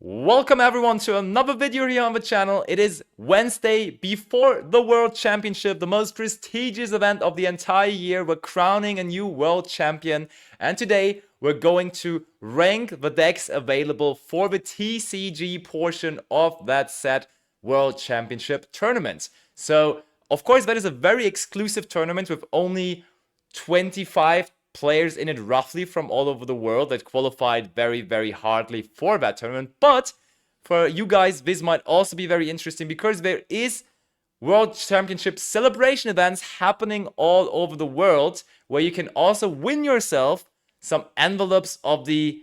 Welcome everyone to another video here on the channel. It is Wednesday before the World Championship, the most prestigious event of the entire year. We're crowning a new world champion, and today we're going to rank the decks available for the TCG portion of that said World Championship tournament. So, of course, that is a very exclusive tournament with only 25 players in it roughly from all over the world that qualified very hardly for that tournament. But for you guys, this might also be very interesting because there is World Championship celebration events happening all over the world where you can also win yourself some envelopes of the,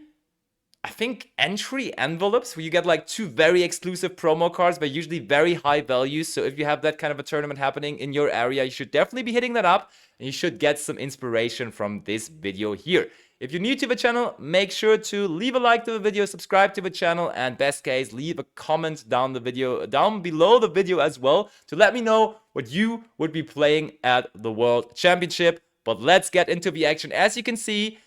I think, entry envelopes where you get like 2 very exclusive promo cards. They're usually very high values. So if you have that kind of a tournament happening in your area, you should definitely be hitting that up. And you should get some inspiration from this video here. If you're new to the channel, make sure to leave a like to the video, subscribe to the channel, and best case, leave a comment down below the video as well to let me know what you would be playing at the World Championship. But let's get into the action. As you can see,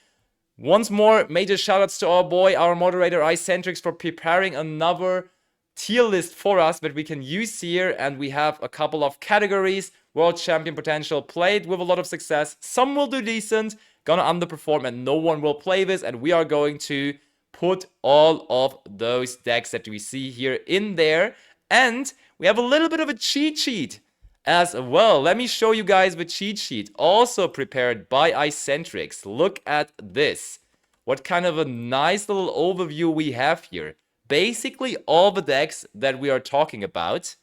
once more, major shoutouts to our boy, our moderator, iCentrix, for preparing another tier list for us that we can use here. And we have a couple of categories. World Champion potential, played with a lot of success. Some will do decent, gonna underperform, and no one will play this. And we are going to put all of those decks that we see here in there. And we have a little bit of a cheat sheet as well. Let me show you guys the cheat sheet, also prepared by iCentrix. Look at this. What kind of a nice little overview we have here. Basically all the decks that we are talking about.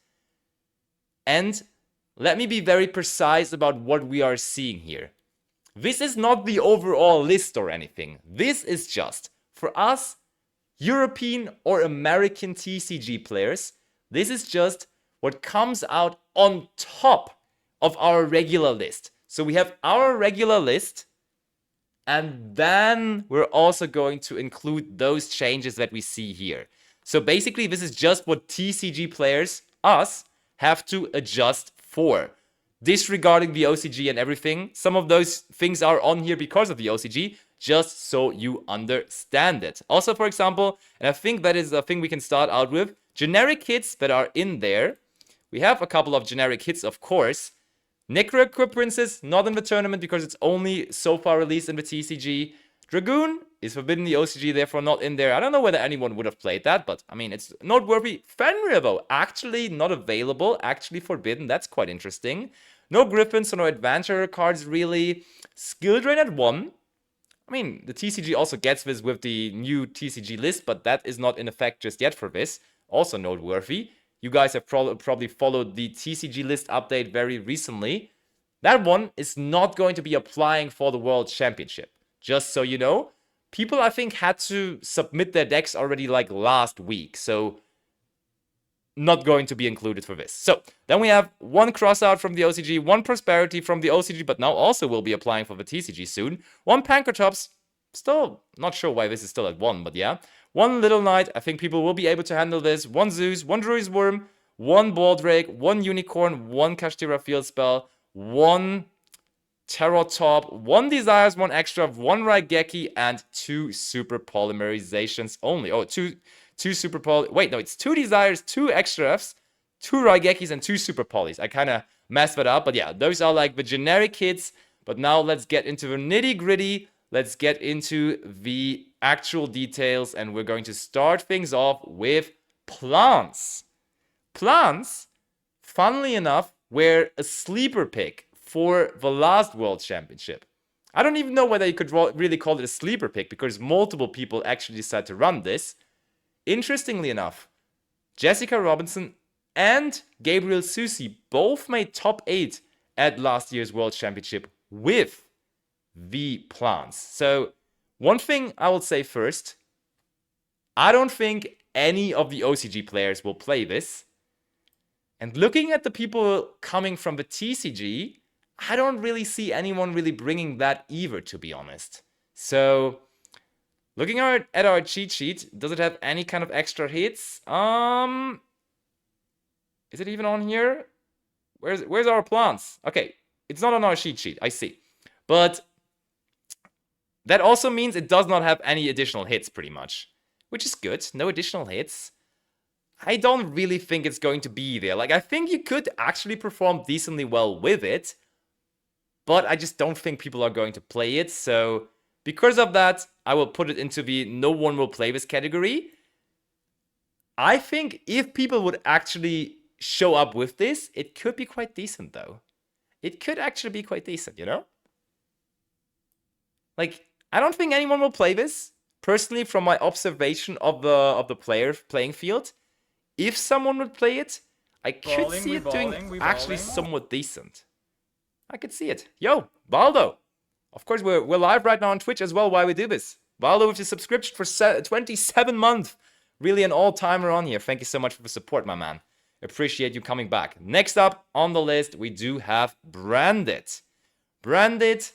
And let me be very precise about what we are seeing here. This is not the overall list or anything. This is just, for us, European or American TCG players, this is just what comes out on top of our regular list. So we have our regular list, and then we're also going to include those changes that we see here. So basically, this is just what TCG players, us, have to adjust for. Disregarding the OCG and everything, some of those things are on here because of the OCG, just so you understand it. Also, for example, and I think that is a thing we can start out with, generic hits that are in there. We have a couple of generic hits, of course. Necro Princess, not in the tournament because it's only so far released in the TCG. Dragoon is forbidden the OCG, therefore not in there. I don't know whether anyone would have played that, but I mean, it's noteworthy. Fenrir, though, actually not available, actually forbidden. That's quite interesting. No Griffin, so no Adventurer cards, really. Skill Drain at 1. I mean, the TCG also gets this with the new TCG list, but that is not in effect just yet for this. Also noteworthy. You guys have probably followed the TCG list update very recently. That one is not going to be applying for the World Championship. Just so you know, people, I think, had to submit their decks already like last week. So, not going to be included for this. So, then we have 1 Crossout from the OCG, 1 Prosperity from the OCG, but now also will be applying for the TCG soon. 1 Pankratops, still not sure why this is still at 1, but yeah. 1 Little Knight, I think people will be able to handle this. 1 Zeus, 1 Druid's Worm, 1 Baldrake, 1 Unicorn, 1 Kashtira Field Spell, 1 Terror Top, 1 Desires, 1 Extra, 1 Raigeki, and 2 Super Polymerizations only. Oh, two Super Poly. Wait, no, it's 2 Desires, 2 Extras, 2 Raigekis, and 2 Super Polys. I kind of messed that up, but yeah, those are like the generic hits. But now let's get into the nitty gritty. Let's get into the actual details, and we're going to start things off with plants. Plants, funnily enough, were a sleeper pick for the last World Championship. I don't even know whether you could really call it a sleeper pick because multiple people actually decided to run this. Interestingly enough, Jessica Robinson and Gabriel Susi both made top 8 at last year's World Championship with the plants. So, one thing I will say first, I don't think any of the OCG players will play this. And looking at the people coming from the TCG, I don't really see anyone really bringing that either, to be honest. So, looking at our cheat sheet, does it have any kind of extra hits? Is it even on here? Where's our plants? Okay, it's not on our cheat sheet, I see. But that also means it does not have any additional hits, pretty much. which is good. No additional hits. I don't really think it's going to be there. Like, I think you could actually perform decently well with it, but I just don't think people are going to play it. So because of that, I will put it into the no one will play this category. I think if people would actually show up with this, it could be quite decent though. It could actually be quite decent, you know? Like, I don't think anyone will play this. Personally, from my observation of the playing field, if someone would play it, I could see it doing actually somewhat decent. I could see it. Yo, Baldo. Of course, we're live right now on Twitch as well while we do this. Baldo with your subscription for 27 months. Really an all-timer on here. Thank you so much for the support, my man. Appreciate you coming back. Next up on the list, we do have Branded. Branded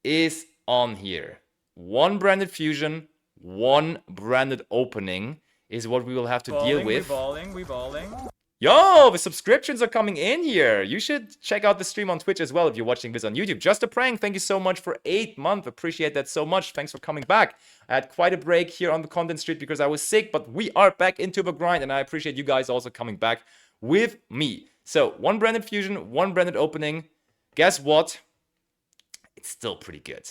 is on here. One branded fusion, one branded opening is what we will have to deal with. We balling. Yo, the subscriptions are coming in here. You should check out the stream on Twitch as well if you're watching this on YouTube. Just a prank. Thank you so much for 8 months. Appreciate that so much. Thanks for coming back. I had quite a break here on the content street because I was sick, but we are back into the grind, and I appreciate you guys also coming back with me. So, one branded fusion, one branded opening. Guess what? It's still pretty good.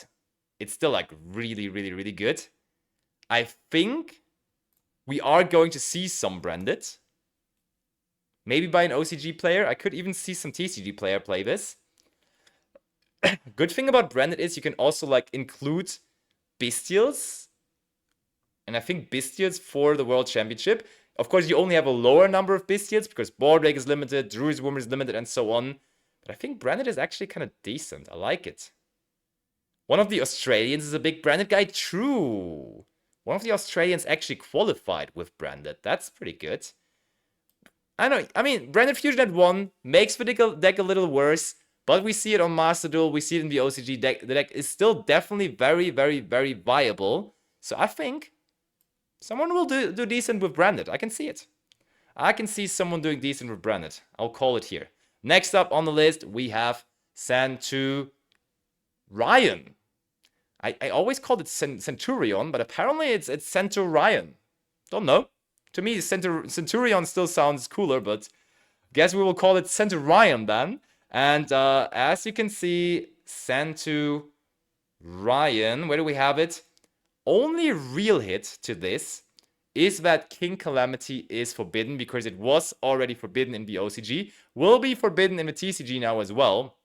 It's still like really, really, really good. I think we are going to see some branded. Maybe by an OCG player. I could even see some TCG player play this. Good thing about branded is you can also like include Bestials. And I think Bestials for the World Championship. Of course, you only have a lower number of Bestials because Board Break is limited, Druid's Worm is limited, and so on. But I think branded is actually kind of decent. I like it. One of the Australians is a big branded guy. True. One of the Australians actually qualified with branded. That's pretty good. I know. I mean, Branded Fusion at 1 makes the deck a little worse, but we see it on Master Duel. We see it in the OCG deck. The deck is still definitely very, very, very viable. So I think someone will do decent with Branded. I can see it. I can see someone doing decent with Branded. I'll call it here. Next up on the list, we have Centur-Ion. I always called it Centur-Ion, but apparently it's Centur-Ion. Don't know. To me, Centur-Ion still sounds cooler, but guess we will call it Centur-Ion then. And as you can see, Centur-Ion, where do we have it? Only real hit to this is that King Calamity is forbidden because it was already forbidden in the OCG. Will be forbidden in the TCG now as well.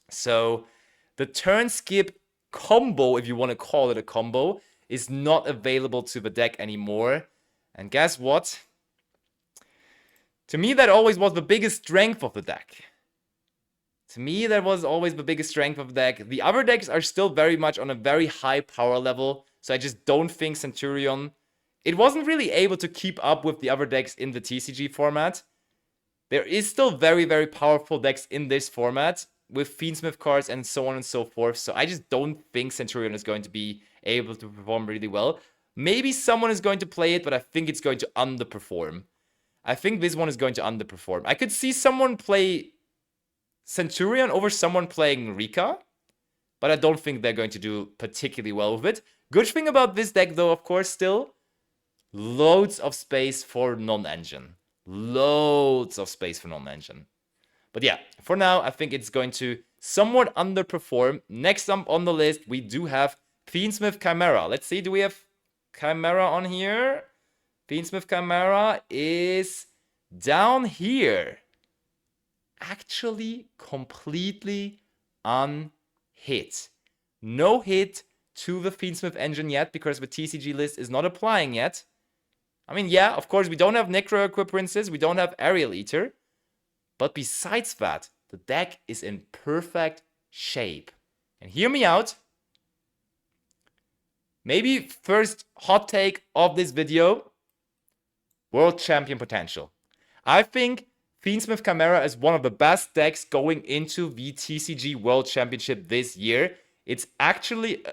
So the turn skip combo, if you want to call it a combo, is not available to the deck anymore. And guess what? To me, that always was the biggest strength of the deck. To me, that was always the biggest strength of the deck. The other decks are still very much on a very high power level. So I just don't think Centur-Ion... It wasn't really able to keep up with the other decks in the TCG format. There is still very, very powerful decks in this format with Fiend Smith cards and so on and so forth. So I just don't think Centur-Ion is going to be able to perform really well. Maybe someone is going to play it, but I think it's going to underperform. I think this one is going to underperform. I could see someone play Centur-Ion over someone playing Rika, but I don't think they're going to do particularly well with it. Good thing about this deck, though, of course, still, loads of space for non-engine. Loads of space for non-engine. But yeah, for now, I think it's going to somewhat underperform. Next up on the list, we do have Fiend Smith Chimera. Let's see, do we have Chimera on here? Fiend Smith Chimera is down here. Actually, completely unhit. No hit to the Fiend Smith engine yet because the TCG list is not applying yet. I mean, yeah, of course, we don't have Necro Equip Princess, we don't have Aerial Eater. But besides that, the deck is in perfect shape. And hear me out. Maybe first hot take of this video. World Champion potential. I think Fiend Smith Chimera is one of the best decks going into the TCG World Championship this year. It's actually,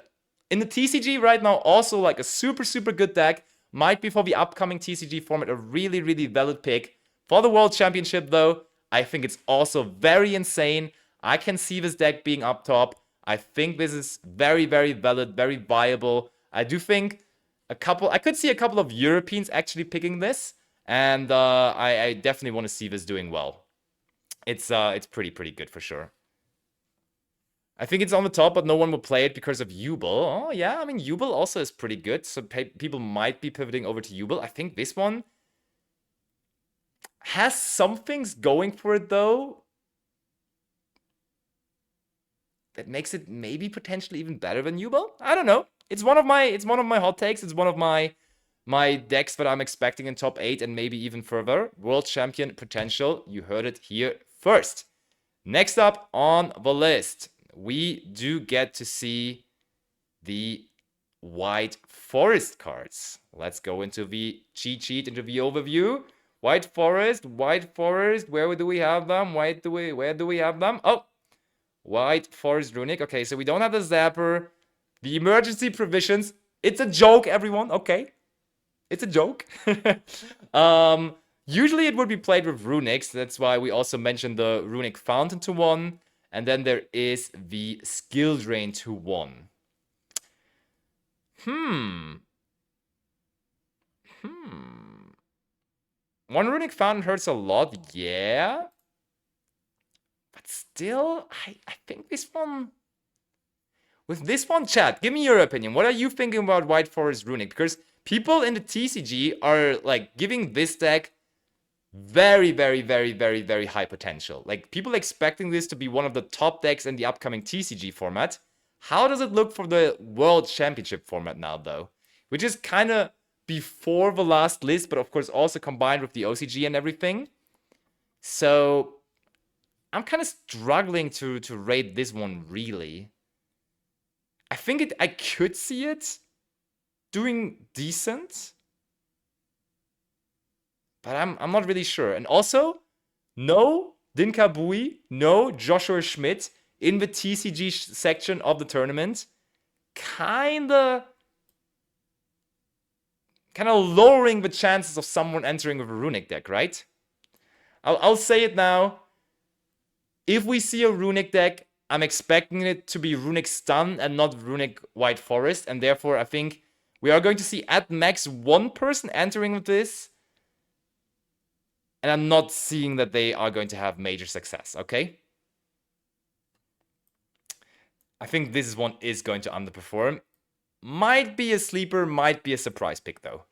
in the TCG right now, also like a super, super good deck. Might be for the upcoming TCG format a really, really valid pick. For the World Championship though, I think it's also very insane. I can see this deck being up top. I think this is very, very valid, very viable. I do think I could see a couple of Europeans actually picking this, and I definitely want to see this doing well. It's pretty good for sure. I think it's on the top, but no one will play it because of Yubel. Oh, yeah, I mean, Yubel also is pretty good, so people might be pivoting over to Yubel. I think this one has some things going for it, though, that makes it maybe potentially even better than Yubel. I don't know. It's one of my hot takes. It's one of my decks that I'm expecting in top 8 and maybe even further. World Champion potential. You heard it here first. Next up on the list, we do get to see the White Forest cards. Let's go into the cheat sheet, into the overview. White Forest, where do we have them? Where do we have them? Oh, White Forest Runic. Okay, so we don't have the Zapper. The emergency provisions. It's a joke, everyone. Okay. It's a joke. Usually it would be played with Runics. That's why we also mentioned the Runic Fountain to 1. And then there is the Skill Drain to 1. One Runic Fountain hurts a lot, yeah. But still, I think this one... With this one, chat, give me your opinion. What are you thinking about White Forest Runic? Because people in the TCG are, like, giving this deck very, very, very, very, very high potential. Like, people expecting this to be one of the top decks in the upcoming TCG format. How does it look for the World Championship format now, though? Which is kind of before the last list, but of course also combined with the OCG and everything. So, I'm kind of struggling to rate this one, really. I think I could see it doing decent, but I'm not really sure. And also, no Dinka Bui, no Joshua Schmidt in the TCG section of the tournament. Kinda lowering the chances of someone entering with a Runic deck, right? I'll say it now. If we see a Runic deck, I'm expecting it to be Runic Stun and not Runic White Forest. And therefore, I think we are going to see at max one person entering with this. And I'm not seeing that they are going to have major success, okay? I think this one is going to underperform. Might be a sleeper, might be a surprise pick, though.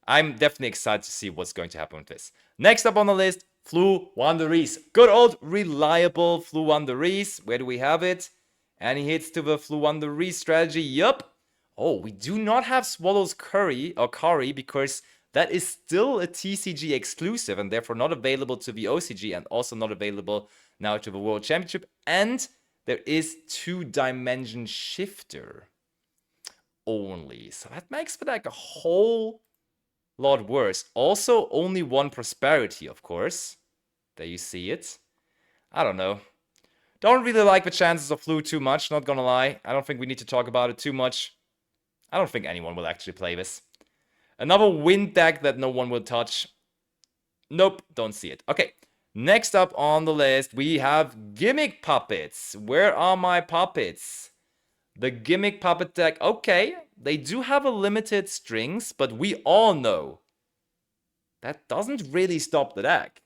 I'm definitely excited to see what's going to happen with this. Next up on the list, Floowandereeze. Good old, reliable Floowandereeze. Where do we have it? And he hits to the Floowandereeze strategy. Yup. Oh, we do not have Swallow's Curry because that is still a TCG exclusive and therefore not available to the OCG and also not available now to the World Championship. And there is 2-dimension shifter only. So that makes the deck a whole lot worse. Also, only 1 prosperity, of course. There you see it. I don't know. Don't really like the chances of Floo too much, not gonna lie. I don't think we need to talk about it too much. I don't think anyone will actually play this. Another wind deck that no one will touch. Nope, don't see it. Okay, next up on the list, we have Gimmick Puppets. Where are my puppets? The Gimmick Puppet deck, okay, they do have a limited strings, but we all know that doesn't really stop the deck.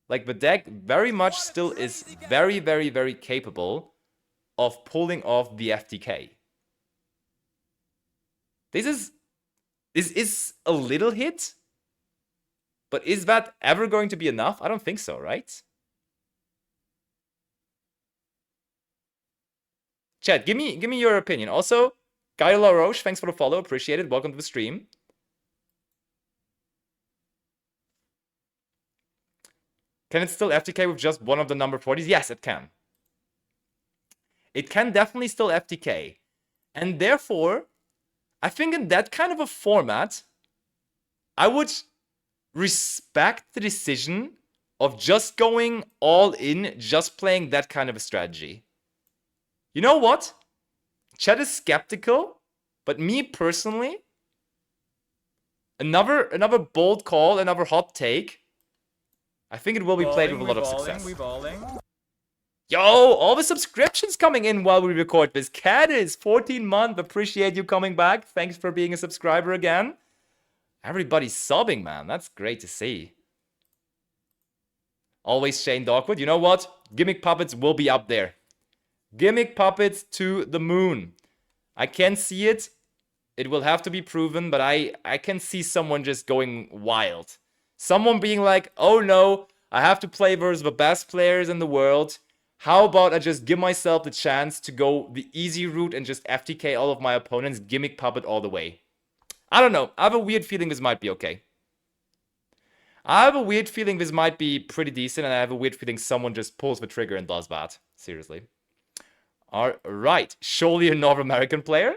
Like, the deck very much still is very, very, very capable of pulling off the FTK. This is a little hit, but is that ever going to be enough? I don't think so, right? Chat, give me your opinion. Also, Guy LaRoche, thanks for the follow. Appreciate it. Welcome to the stream. Can it still FTK with just one of the number 40s? Yes, it can. It can definitely still FTK. And therefore, I think in that kind of a format, I would respect the decision of just going all in, just playing that kind of a strategy. You know what? Chat is skeptical, but me personally, another bold call, another hot take. I think it will be played with a lot of success. Yo, all the subscriptions coming in while we record this. Caddis, 14 month. Appreciate you coming back. Thanks for being a subscriber again. Everybody's sobbing, man. That's great to see. Always Shane Dogwood. You know what? Gimmick Puppets will be up there. Gimmick Puppets to the moon. I can see it. It will have to be proven, but I can see someone just going wild. Someone being like, oh no, I have to play versus the best players in the world. How about I just give myself the chance to go the easy route and just FTK all of my opponents, Gimmick Puppet all the way. I don't know. I have a weird feeling this might be okay. I have a weird feeling this might be pretty decent, and I have a weird feeling someone just pulls the trigger and does that. Seriously. Alright. Surely a North American player?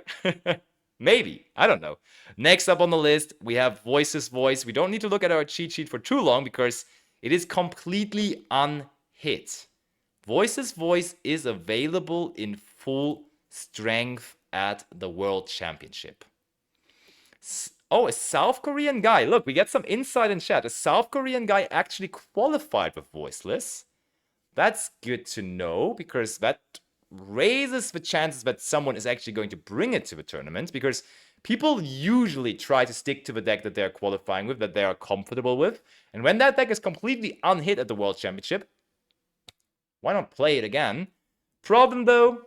Maybe. I don't know. Next up on the list, we have Voiceless Voice. We don't need to look at our cheat sheet for too long because it is completely unhit. Voiceless Voice is available in full strength at the World Championship. Oh, a South Korean guy. Look, we get some insight in chat. A South Korean guy actually qualified with Voiceless. That's good to know because that raises the chances that someone is actually going to bring it to the tournament, because people usually try to stick to the deck that they're qualifying with, that they are comfortable with. And when that deck is completely unhit at the World Championship, why not play it again? Problem though,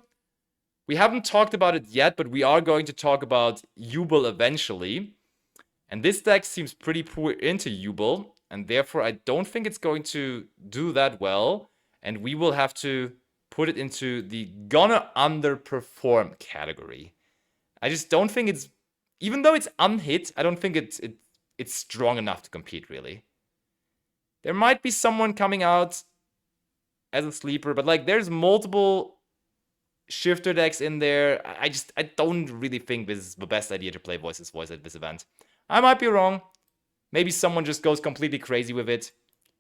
we haven't talked about it yet, but we are going to talk about Yubel eventually. And this deck seems pretty poor into Yubel, and therefore I don't think it's going to do that well. And we will have to put it into the gonna underperform category. I just don't think it's, even though it's unhit, I don't think it's strong enough to compete, really. There might be someone coming out as a sleeper, but like there's multiple shifter decks in there. I don't really think this is the best idea to play Voiceless Voice at this event. I might be wrong. Maybe someone just goes completely crazy with it.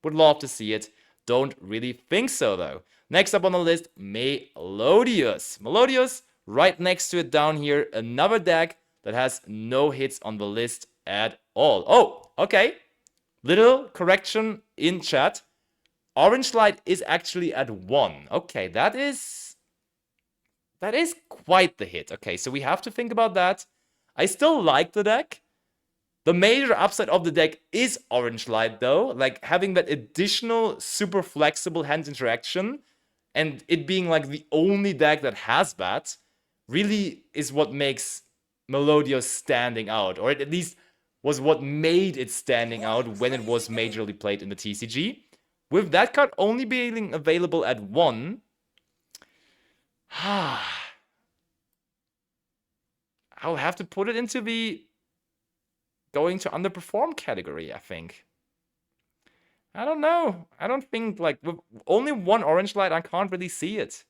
Would love to see it. Don't really think so, though. Next up on the list, Melodious. Melodious, right next to it down here, another deck that has no hits on the list at all. Oh, okay. Little correction in chat. Orange Light is actually at 1. Okay, that is quite the hit. Okay, so we have to think about that. I still like the deck. The major upside of the deck is Orange Light, though. Like, having that additional super flexible hand interaction and it being like the only deck that has that really is what makes Melodious standing out. Or it at least was what made it standing out when it was majorly played in the TCG. With that card only being available at 1, I'll have to put it into the going to underperform category, I think. I don't know. I don't think, like, with only one Orange Light, I can't really see it.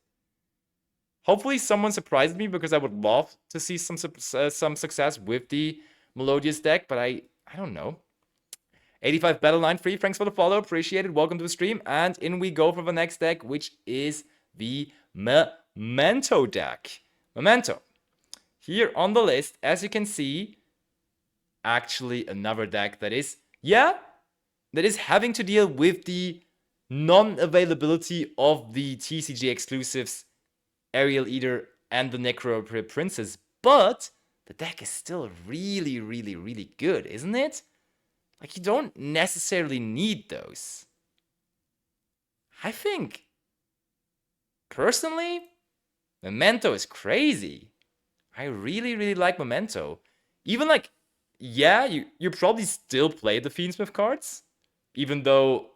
Hopefully someone surprised me, because I would love to see some success with the Melodious deck, but I don't know. 85 Battle Line Free, thanks for the follow, appreciate it, welcome to the stream, and in we go for the next deck, which is the Memento deck. Memento. Here on the list, as you can see, actually another deck that is, that is having to deal with the non-availability of the TCG exclusives, Aerial Eater and the Necro Princess, but the deck is still really, really, really good, isn't it? Like, you don't necessarily need those. I think, personally, Memento is crazy. I really, really like Memento. Even like, yeah, you probably still play the Fiend Smith cards, even though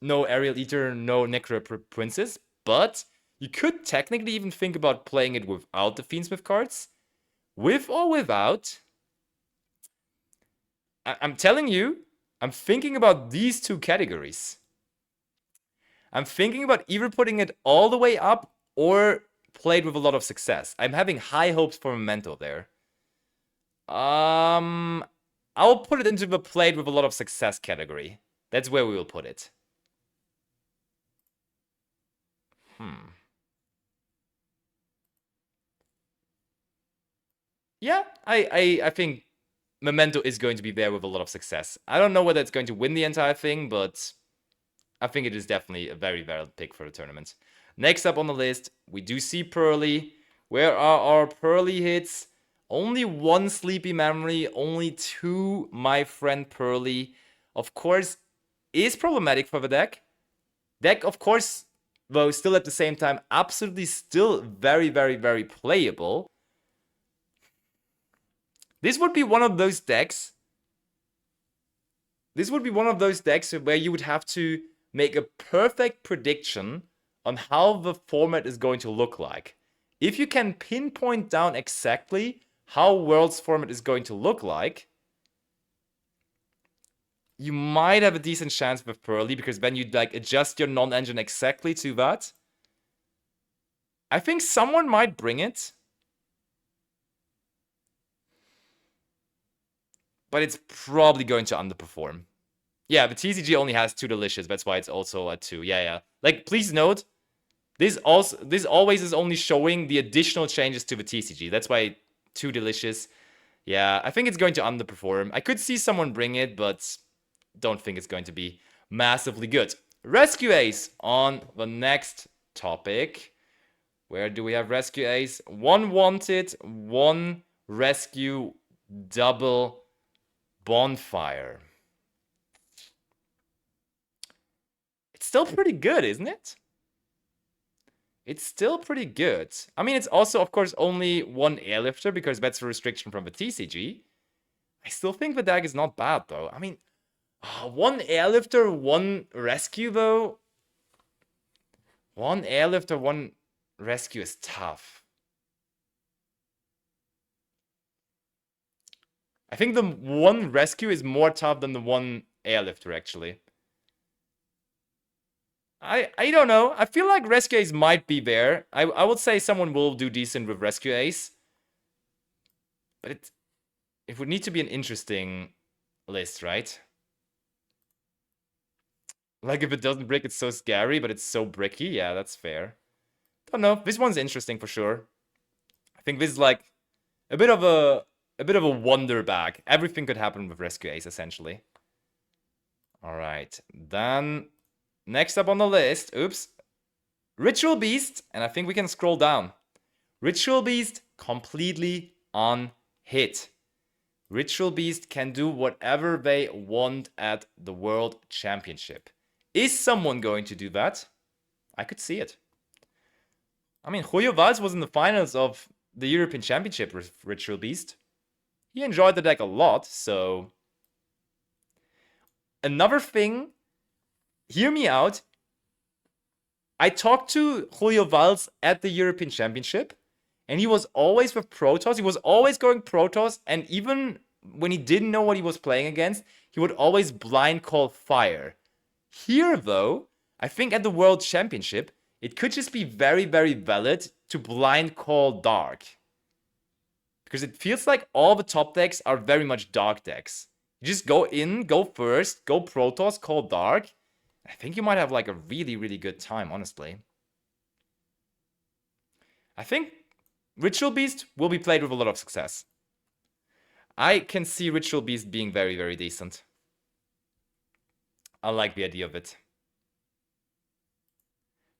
no Aerial Eater, no Necro Princess, but you could technically even think about playing it without the Fiend Smith cards. With or without, I'm telling you, I'm thinking about these two categories. I'm thinking about either putting it all the way up or played with a lot of success. I'm having high hopes for Memento there. I'll put it into the played with a lot of success category. That's where we will put it. Yeah, I think Memento is going to be there with a lot of success. I don't know whether it's going to win the entire thing, but I think it is definitely a very valid pick for the tournament. Next up on the list, we do see Purrely. Where are our Purrely hits? Only one Sleepy Memory, only two My Friend Purrely. Of course, is problematic for the deck. Deck, of course, though, still at the same time, absolutely still very, very, very playable. This would be one of those decks. This would be one of those decks where you would have to make a perfect prediction on how the format is going to look like. If you can pinpoint down exactly how World's format is going to look like, you might have a decent chance with Purrely, because then you'd like adjust your non-engine exactly to that. I think someone might bring it, but it's probably going to underperform. Yeah, the TCG only has 2 delicious. That's why it's also at 2. Yeah. Like, please note, this always is only showing the additional changes to the TCG. That's why 2 delicious. Yeah, I think it's going to underperform. I could see someone bring it, but don't think it's going to be massively good. Rescue Ace on the next topic. Where do we have Rescue Ace? 1 Wanted, 1 Rescue, double Bonfire. It's still pretty good, isn't it? It's still pretty good. I mean, it's also, of course, only 1 Airlifter, because that's a restriction from the TCG. I still think the deck is not bad, though. I mean, 1 Airlifter, 1 Rescue, though. 1 Airlifter, 1 Rescue is tough. I think the 1 Rescue is more tough than the 1 Airlifter, actually. I don't know. I feel like Rescue Ace might be there. I would say someone will do decent with Rescue Ace. But it would need to be an interesting list, right? Like, if it doesn't brick, it's so scary, but it's so bricky. Yeah, that's fair. Don't know. This one's interesting for sure. I think this is like a bit of a wonder bag. Everything could happen with Rescue Ace, essentially. All right. Then next up on the list, oops, Ritual Beast, and I think we can scroll down. Ritual Beast completely unhit. Ritual Beast can do whatever they want at the World Championship. Is someone going to do that? I could see it. I mean, Julio Valls was in the finals of the European Championship with Ritual Beast. He enjoyed the deck a lot, so... Another thing, hear me out. I talked to Julio Valls at the European Championship, and he was always with Protoss. He was always going Protoss, and even when he didn't know what he was playing against, he would always blind call Fire. Here, though, I think at the World Championship, it could just be very, very valid to blind call Dark. Because it feels like all the top decks are very much Dark decks. You just go in, go first, go Protoss, call Dark. I think you might have like a really, really good time, honestly. I think Ritual Beast will be played with a lot of success. I can see Ritual Beast being very, very decent. I like the idea of it.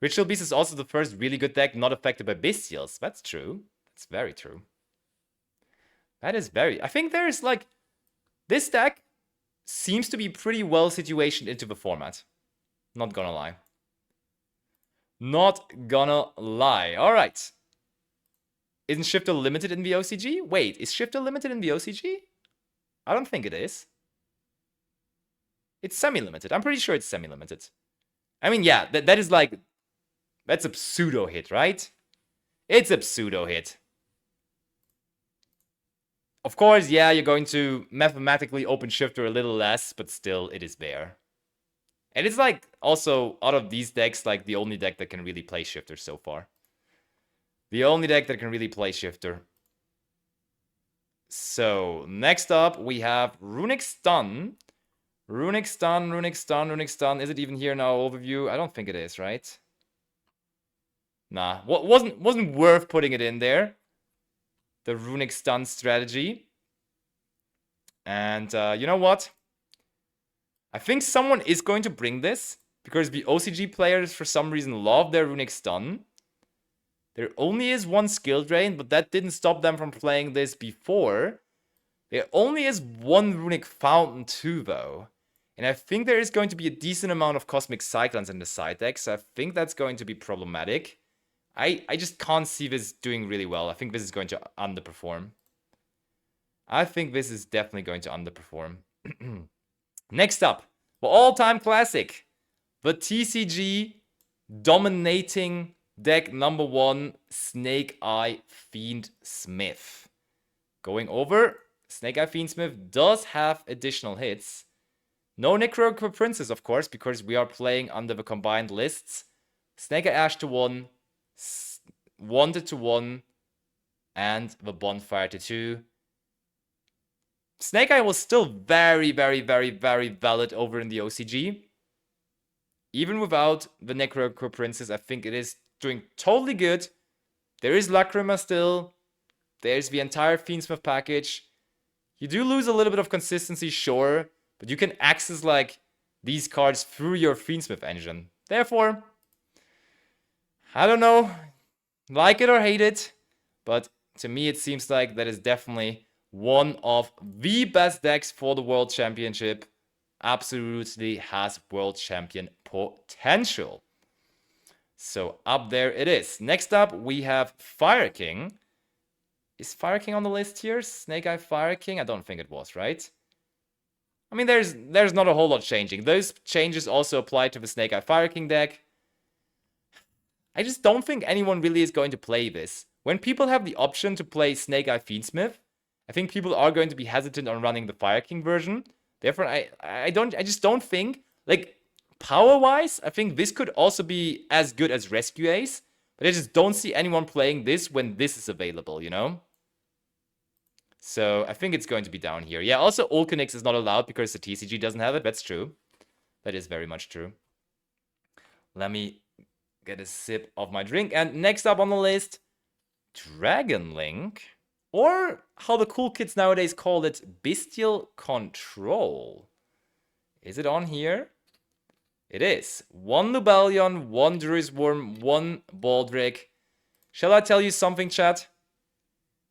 Ritual Beast is also the first really good deck not affected by Bestials. That's true. That's very true. That is very... I think there's like... This deck seems to be pretty well situated into the format. Not gonna lie. Not gonna lie. Alright. Isn't Shifter limited in the OCG? Wait, is Shifter limited in the OCG? I don't think it is. It's semi-limited. I'm pretty sure it's semi-limited. I mean, yeah, that is like... That's a pseudo hit, right? It's a pseudo hit. Of course, yeah, you're going to mathematically open Shifter a little less, but still, it is there. And it's like, also, out of these decks, like, the only deck that can really play Shifter so far. The only deck that can really play Shifter. So, next up, we have Runic Stun. Runic Stun, Runic Stun, Runic Stun. Is it even here in our overview? I don't think it is, right? Nah, wasn't worth putting it in there. The Runic Stun strategy. And you know what? I think someone is going to bring this because the OCG players for some reason love their Runic Stun. There only is one skill drain, but that didn't stop them from playing this before. There only is one Runic Fountain too, though. And I think there is going to be a decent amount of Cosmic Cyclones in the side deck, so I think that's going to be problematic. I just can't see this doing really well. I think this is going to underperform. I think this is definitely going to underperform. Next up, the all-time classic. The TCG dominating deck number 1, Snake Eye Fiend Smith. Going over, Snake Eye Fiend Smith does have additional hits. No Necro Princess, of course, because we are playing under the combined lists. Snake Eye Ash to 1, Wanted to 1, and the Bonfire to 2. Snake Eye was still very, very, very, very valid over in the OCG. Even without the Necro Princess, I think it is doing totally good. There is Lacrima still. There's the entire Fiend Smith package. You do lose a little bit of consistency, sure, but you can access like these cards through your Fiend Smith engine. Therefore, I don't know, like it or hate it, but to me it seems like that is definitely one of the best decks for the World Championship. Absolutely has World Champion potential. So up there it is. Next up we have Fire King. Is Fire King on the list here? Snake Eye Fire King? I don't think it was, right? I mean, there's not a whole lot changing. Those changes also apply to the Snake Eye Fire King deck. I just don't think anyone really is going to play this. When people have the option to play Snake Eye Fiend Smith, I think people are going to be hesitant on running the Fire King version. Therefore, I just don't think, like, power-wise, I think this could also be as good as Rescue Ace. But I just don't see anyone playing this when this is available, you know? So I think it's going to be down here. Yeah, also Ulcanix is not allowed because the TCG doesn't have it. That's true. That is very much true. Let me get a sip of my drink. And next up on the list, Dragon Link. Or how the cool kids nowadays call it, Bestial Control. Is it on here? It is. 1 Lubellion, 1 Druisworm, 1 Baldric. Shall I tell you something, chat?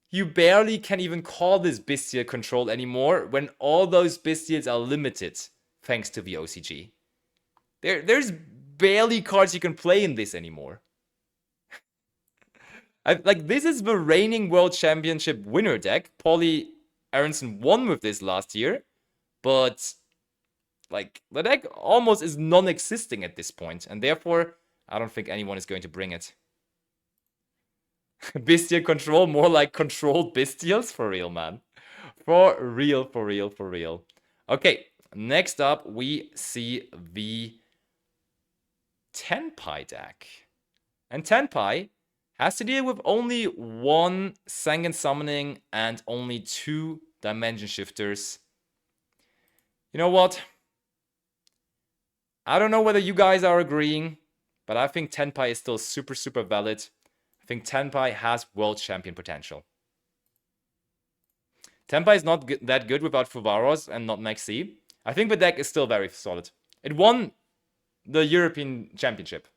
You barely can even call this Bestial Control anymore when all those Bestials are limited, thanks to the OCG. There's barely cards you can play in this anymore. Like, this is the reigning World Championship winner deck. Paulie Aronson won with this last year, but like, the deck almost is non-existing at this point, and therefore, I don't think anyone is going to bring it. Bestial Control, more like controlled Bestials? For real, man. For real, for real, for real. Okay, next up, we see the Tenpai deck. And Tenpai has to deal with only 1 Sangan Summoning and only 2 Dimension Shifters. You know what? I don't know whether you guys are agreeing, but I think Tenpai is still super, super valid. I think Tenpai has World Champion potential. Tenpai is not that good without Fuvaros and not Maxi. I think the deck is still very solid. It won the European Championship.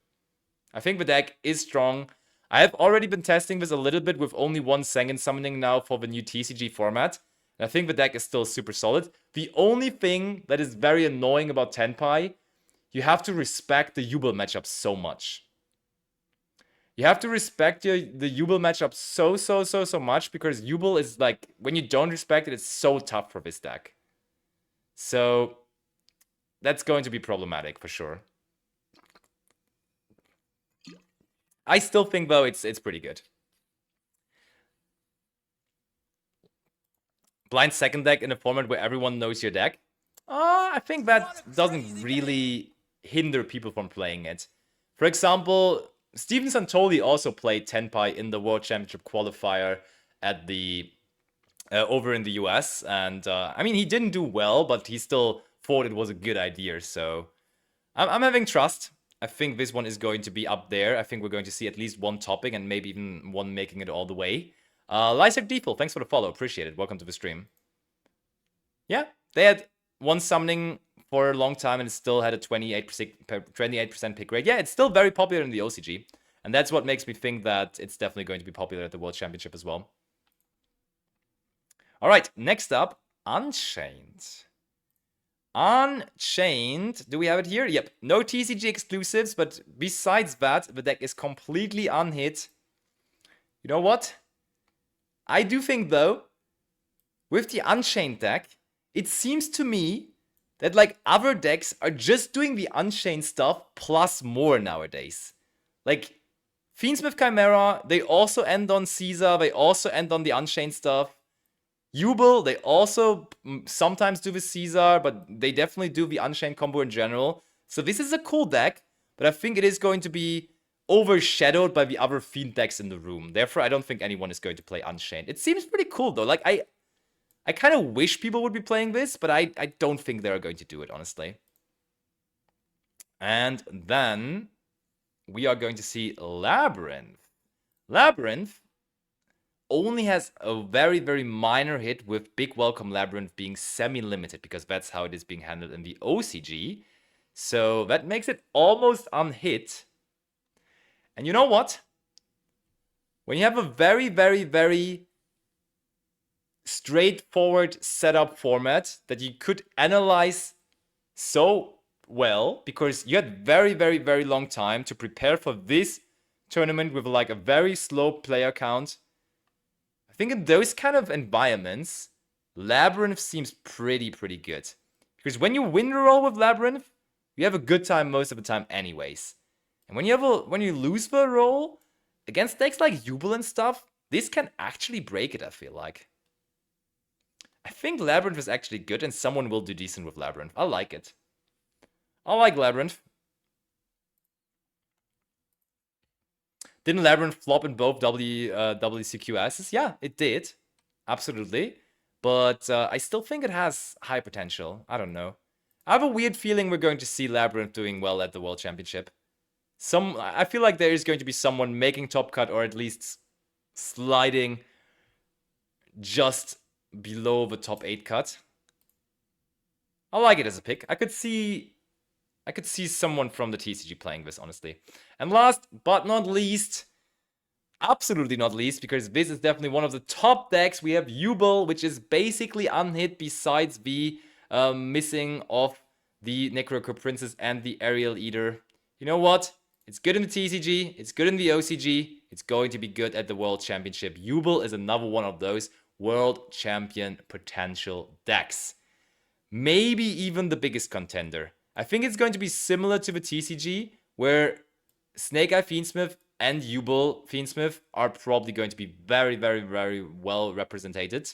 I think the deck is strong. I have already been testing this a little bit with only 1 Sangan Summoning now for the new TCG format. And I think the deck is still super solid. The only thing that is very annoying about Tenpai, you have to respect the Yubel matchup so much. You have to respect the Yubel matchup so much, because Yubel is like, when you don't respect it, it's so tough for this deck. So that's going to be problematic for sure. I still think, though, it's pretty good. Blind second deck in a format where everyone knows your deck. I think that doesn't really hinder people from playing it. For example, Steven Santoli also played Tenpai in the World Championship qualifier at the over in the US, and I mean, he didn't do well, but he still thought it was a good idea. So I'm having trust. I think this one is going to be up there. I think we're going to see at least 1 topping and maybe even 1 making it all the way. Lysec Default, thanks for the follow. Appreciate it. Welcome to the stream. Yeah, they had 1 summoning for a long time and it still had a 28% pick rate. Yeah, it's still very popular in the OCG. And that's what makes me think that it's definitely going to be popular at the World Championship as well. All right, next up, Unchained. Unchained, do we have it here? Yep, no TCG exclusives, but besides that, the deck is completely unhit. You know what? I do think, though, with the Unchained deck, it seems to me that, like, other decks are just doing the Unchained stuff plus more nowadays. Like, Fiend Smith Chimera, they also end on Caesar, they also end on the Unchained stuff. Yubel, they also sometimes do the Caesar, but they definitely do the Unchained combo in general. So this is a cool deck, but I think it is going to be overshadowed by the other Fiend decks in the room. Therefore, I don't think anyone is going to play Unchained. It seems pretty cool, though. Like, I kind of wish people would be playing this, but I don't think they're going to do it, honestly. And then we are going to see Labyrinth. Labyrinth only has a very, very minor hit with Big Welcome Labyrinth being semi-limited, because that's how it is being handled in the OCG. So that makes it almost unhit. And you know what? When you have a very, very, very straightforward setup format that you could analyze so well, because you had very, very, very long time to prepare for this tournament with like a very slow player count. I think in those kind of environments, Labyrinth seems pretty good. Because when you win the roll with Labyrinth, you have a good time most of the time anyways. And when you lose the roll against decks like Yubel and stuff, this can actually break it, I feel like. I think Labyrinth is actually good and someone will do decent with Labyrinth. I like it. I like Labyrinth. Didn't Labyrinth flop in both WCQSs? Yeah, it did. Absolutely. But I still think it has high potential. I don't know. I have a weird feeling we're going to see Labyrinth doing well at the World Championship. I feel like there is going to be someone making top cut or at least sliding just below the top 8 cut. I like it as a pick. I could see someone from the TCG playing this, honestly. And last but not least, absolutely not least, because this is definitely one of the top decks, we have Yubel, which is basically unhit besides the missing of the Necroco Princess and the Aerial Eater. You know what? It's good in the TCG, it's good in the OCG, it's going to be good at the World Championship. Yubel is another one of those World Champion potential decks. Maybe even the biggest contender. I think it's going to be similar to the TCG, where Snake Eye Fiendsmith and Yubel Fiendsmith are probably going to be very, very, very well represented.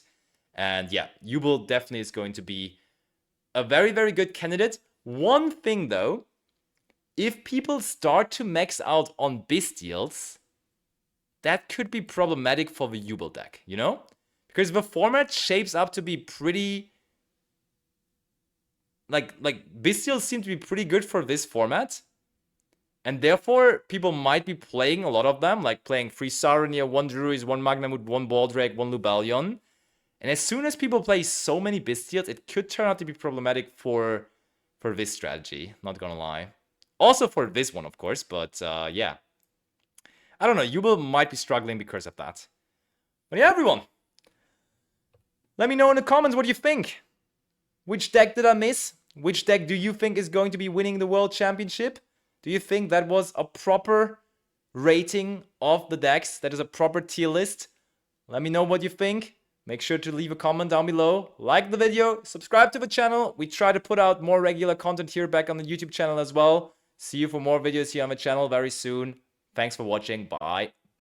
And yeah, Yubel definitely is going to be a very, very good candidate. One thing though, if people start to max out on Bestials, that could be problematic for the Yubel deck, you know? Because the format shapes up to be pretty... Like Bestials seem to be pretty good for this format. And therefore, people might be playing a lot of them, like playing 3 Saronir, 1 Druids, 1 Magnamut, 1 Baldrake, 1 Lubellion. And as soon as people play so many Bestials, it could turn out to be problematic for this strategy, not gonna lie. Also for this one, of course, but yeah. I don't know, Yubel might be struggling because of that. But yeah, everyone. Let me know in the comments what you think. Which deck did I miss? Which deck do you think is going to be winning the World Championship? Do you think that was a proper rating of the decks? That is a proper tier list? Let me know what you think. Make sure to leave a comment down below. Like the video, subscribe to the channel. We try to put out more regular content here back on the YouTube channel as well. See you for more videos here on the channel very soon. Thanks for watching. Bye.